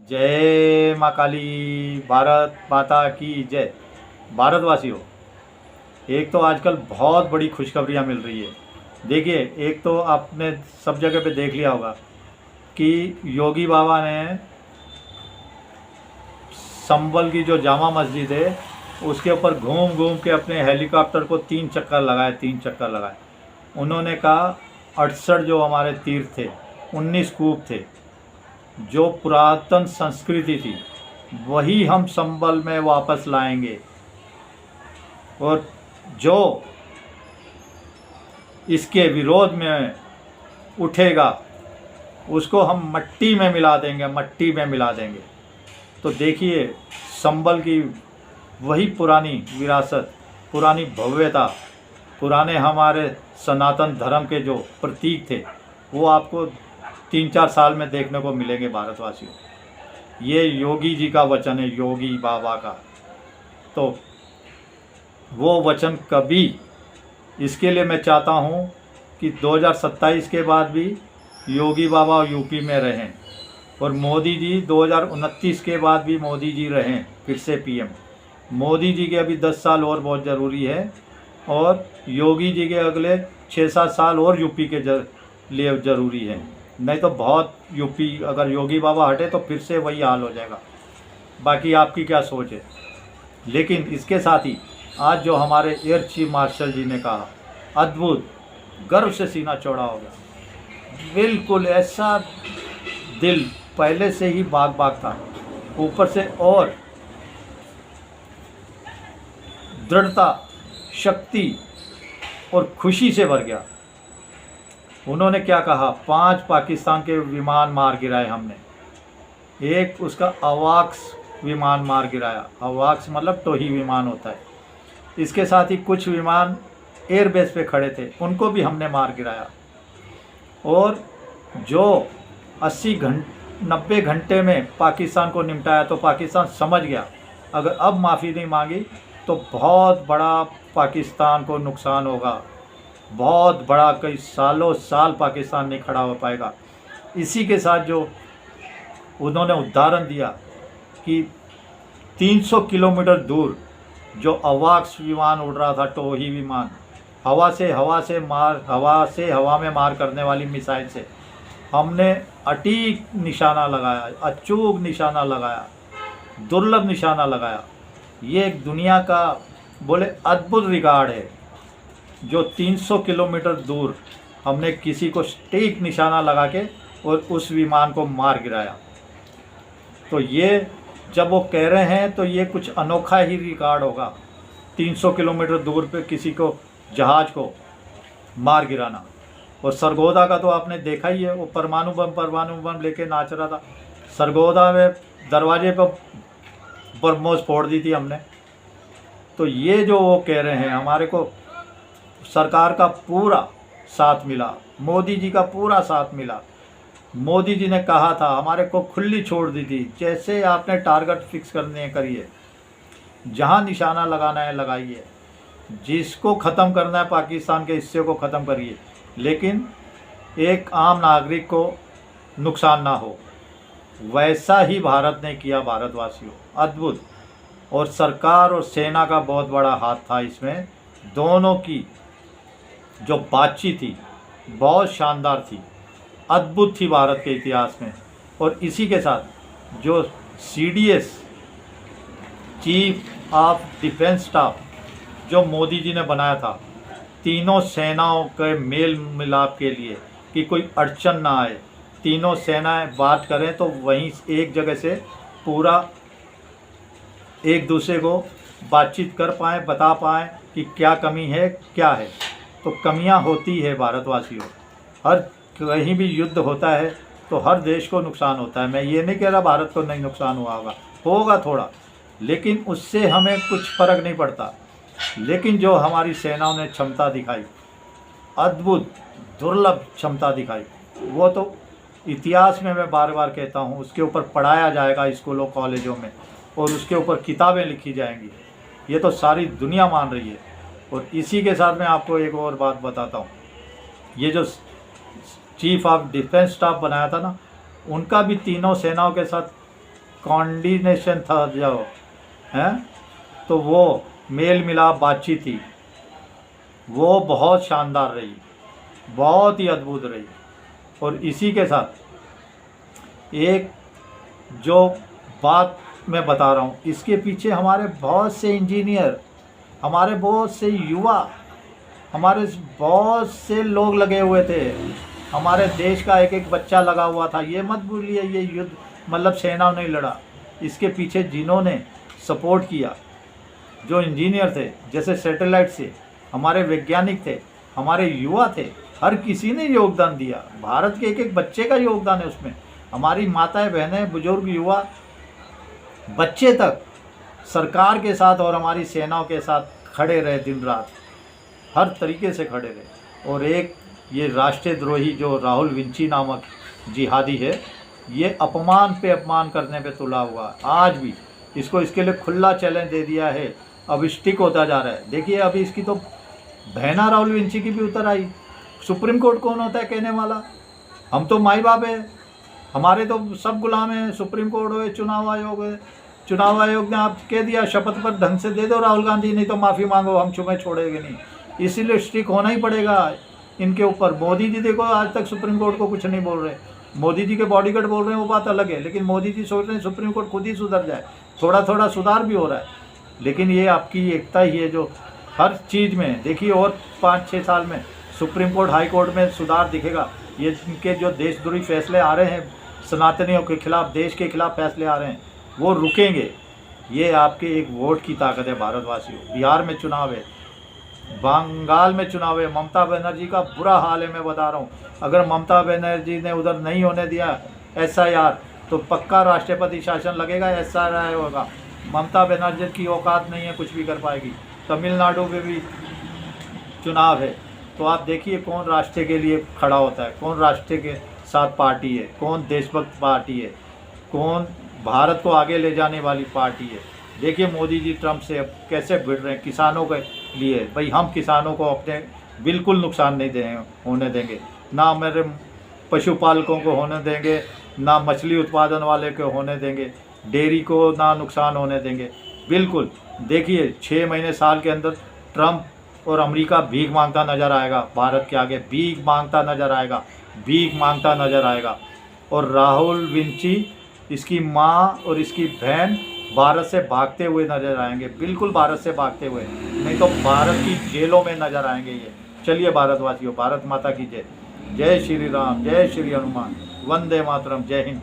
जय माँ काली। भारत माता की जय। भारतवासियों, एक तो आजकल बहुत बड़ी खुशखबरियाँ मिल रही है। देखिए, एक तो आपने सब जगह पे देख लिया होगा कि योगी बाबा ने संभल की जो जामा मस्जिद है उसके ऊपर घूम घूम के अपने हेलीकॉप्टर को 3 चक्कर लगाए। उन्होंने कहा 68 जो हमारे तीर्थ थे, 19 कूप थे, जो पुरातन संस्कृति थी वही हम संभल में वापस लाएंगे, और जो इसके विरोध में उठेगा उसको हम मट्टी में मिला देंगे। तो देखिए, संभल की वही पुरानी विरासत, पुरानी भव्यता, पुराने हमारे सनातन धर्म के जो प्रतीक थे वो आपको 3-4 साल में देखने को मिलेंगे। भारतवासियों, ये योगी जी का वचन है, योगी बाबा का। तो वो वचन कभी, इसके लिए मैं चाहता हूँ कि 2027 के बाद भी योगी बाबा यूपी में रहें, और मोदी जी 2029 के बाद भी मोदी जी रहें फिर से पीएम। मोदी जी के अभी 10 साल और बहुत ज़रूरी है, और योगी जी के अगले 6-7 साल और यूपी के लिए ज़रूरी है। नहीं तो बहुत यूपी, अगर योगी बाबा हटे तो फिर से वही हाल हो जाएगा। बाकी आपकी क्या सोच है? लेकिन इसके साथ ही आज जो हमारे एयर चीफ मार्शल जी ने कहा, अद्भुत, गर्व से सीना चौड़ा हो गया। बिल्कुल ऐसा दिल पहले से ही बाग बाग था, ऊपर से और दृढ़ता, शक्ति और खुशी से भर गया। उन्होंने क्या कहा, 5 पाकिस्तान के विमान मार गिराए हमने, एक उसका अवाक्स विमान मार गिराया। अवाक्स मतलब टोही विमान होता है। इसके साथ ही कुछ विमान एयरबेस पे खड़े थे, उनको भी हमने मार गिराया। और जो 90 घंटे में पाकिस्तान को निपटाया, तो पाकिस्तान समझ गया अगर अब माफ़ी नहीं मांगी तो बहुत बड़ा पाकिस्तान को नुकसान होगा, बहुत बड़ा, कई सालों साल पाकिस्तान नहीं खड़ा हो पाएगा। इसी के साथ जो उन्होंने उदाहरण दिया कि 300 किलोमीटर दूर जो अवाक्स विमान उड़ रहा था, टोही विमान, हवा में मार करने वाली मिसाइल से हमने अटीक निशाना लगाया, अचूक निशाना लगाया, दुर्लभ निशाना लगाया। ये एक दुनिया का बोले अद्भुत रिकॉर्ड है, जो 300 किलोमीटर दूर हमने किसी को सटीक निशाना लगा के और उस विमान को मार गिराया। तो ये जब वो कह रहे हैं तो ये कुछ अनोखा ही रिकॉर्ड होगा, 300 किलोमीटर दूर पे किसी को, जहाज़ को मार गिराना। और सरगोदा का तो आपने देखा ही है, वो परमाणु बम लेके नाच रहा था। सरगोदा में दरवाजे पर बरमोस फोड़ दी थी हमने। तो ये जो वो कह रहे हैं, हमारे को सरकार का पूरा साथ मिला, मोदी जी का पूरा साथ मिला। मोदी जी ने कहा था, हमारे को खुली छोड़ दी थी, जैसे आपने टारगेट फिक्स करने करिए, जहाँ निशाना लगाना है लगाइए, जिसको ख़त्म करना है पाकिस्तान के हिस्से को ख़त्म करिए, लेकिन एक आम नागरिक को नुकसान ना हो। वैसा ही भारत ने किया। भारतवासियों, अद्भुत। और सरकार और सेना का बहुत बड़ा हाथ था इसमें। दोनों की जो बातचीत थी बहुत शानदार थी, अद्भुत थी भारत के इतिहास में। और इसी के साथ जो CDS, chief of defence staff, जो मोदी जी ने बनाया था तीनों सेनाओं के मेल मिलाप के लिए, कि कोई अड़चन ना आए, तीनों सेनाएं बात करें तो वहीं एक जगह से पूरा एक दूसरे को बातचीत कर पाएँ, बता पाएँ कि क्या कमी है, क्या है। तो कमियां होती है भारतवासियों, हर कहीं भी युद्ध होता है तो हर देश को नुकसान होता है। मैं ये नहीं कह रहा भारत को नहीं नुकसान हुआ होगा थोड़ा, लेकिन उससे हमें कुछ फ़र्क नहीं पड़ता। लेकिन जो हमारी सेनाओं ने क्षमता दिखाई, अद्भुत दुर्लभ क्षमता दिखाई, वो तो इतिहास में, मैं बार बार कहता हूँ, उसके ऊपर पढ़ाया जाएगा स्कूलों कॉलेजों में, और उसके ऊपर किताबें लिखी जाएंगी। ये तो सारी दुनिया मान रही है। और इसी के साथ मैं आपको एक और बात बताता हूँ, ये जो चीफ ऑफ डिफेंस स्टाफ बनाया था ना, उनका भी तीनों सेनाओं के साथ कॉन्डिनेशन था जो है, तो वो मेल मिलाप बातचीत थी, वो बहुत शानदार रही, बहुत ही अद्भुत रही। और इसी के साथ एक जो बात मैं बता रहा हूँ, इसके पीछे हमारे बहुत से इंजीनियर, हमारे बहुत से युवा, हमारे बहुत से लोग लगे हुए थे, हमारे देश का एक एक बच्चा लगा हुआ था। ये मत भूलिए, ये युद्ध मतलब सेना नहीं लड़ा, इसके पीछे जिन्होंने सपोर्ट किया, जो इंजीनियर थे, जैसे सैटेलाइट से हमारे वैज्ञानिक थे, हमारे युवा थे, हर किसी ने योगदान दिया। भारत के एक एक बच्चे का योगदान है उसमें। हमारी माताएं, बहनें, बुजुर्ग, युवा, बच्चे तक सरकार के साथ और हमारी सेनाओं के साथ खड़े रहे, दिन रात हर तरीके से खड़े रहे। और एक ये राष्ट्रद्रोही जो राहुल विंची नामक जिहादी है, ये अपमान पे अपमान करने पे तुला हुआ है। आज भी इसको इसके लिए खुला चैलेंज दे दिया है, अब स्टिक होता जा रहा है। देखिए अभी इसकी तो बहना राहुल विंची की भी उतर आई। सुप्रीम कोर्ट कौन होता है कहने वाला? हम तो माई बाप है, हमारे तो सब गुलाम हैं। सुप्रीम कोर्ट हो, चुनाव आयोग है, चुनाव आयोग ने आप कह दिया शपथ पर ढंग से दे दो राहुल गांधी, नहीं तो माफ़ी मांगो, हम चुके छोड़ेंगे नहीं। इसीलिए स्टिक होना ही पड़ेगा इनके ऊपर। मोदी जी देखो आज तक सुप्रीम कोर्ट को कुछ नहीं बोल रहे। मोदी जी के बॉडीगार्ड बोल रहे हैं वो बात अलग है, लेकिन मोदी जी सोच रहे हैं सुप्रीम कोर्ट खुद ही सुधर जाए। थोड़ा थोड़ा सुधार भी हो रहा है, लेकिन ये आपकी एकता ही है जो हर चीज़ में देखिए। और 5-6 साल में सुप्रीम कोर्ट, हाई कोर्ट में सुधार दिखेगा। ये इनके जो देशद्रोही फैसले आ रहे हैं, सनातनियों के खिलाफ, देश के खिलाफ फैसले आ रहे हैं, वो रुकेंगे। ये आपके एक वोट की ताकत है भारतवासियों। बिहार में चुनाव है, बंगाल में चुनाव है, ममता बनर्जी का बुरा हाल है। मैं बता रहा हूँ, अगर ममता बनर्जी ने उधर नहीं होने दिया SIR, तो पक्का राष्ट्रपति शासन लगेगा, SIR होगा। ममता बनर्जी की औकात नहीं है, कुछ भी कर पाएगी। तमिलनाडु में भी चुनाव है, तो आप देखिए कौन राष्ट्र के लिए खड़ा होता है, कौन राष्ट्र के साथ पार्टी है, कौन देशभक्त पार्टी है, कौन भारत को आगे ले जाने वाली पार्टी है। देखिए मोदी जी ट्रंप से अब कैसे भिड़ रहे हैं किसानों के लिए। भाई हम किसानों को अपने बिल्कुल नुकसान नहीं होने देंगे, ना मेरे पशुपालकों को होने देंगे, ना मछली उत्पादन वाले को होने देंगे, डेयरी को ना नुकसान होने देंगे, बिल्कुल। देखिए 6 महीने साल के अंदर ट्रंप और अमेरिका भीख मांगता नज़र आएगा, भारत के आगे भीख मांगता नज़र आएगा, भीख मांगता नज़र आएगा। और राहुल विंची, इसकी माँ और इसकी बहन भारत से भागते हुए नजर आएंगे, बिल्कुल भारत से भागते हुए, नहीं तो भारत की जेलों में नजर आएंगे ये। चलिए भारतवासियों, भारत माता की जय। जय श्री राम, जय श्री हनुमान, वंदे मातरम, जय हिंद।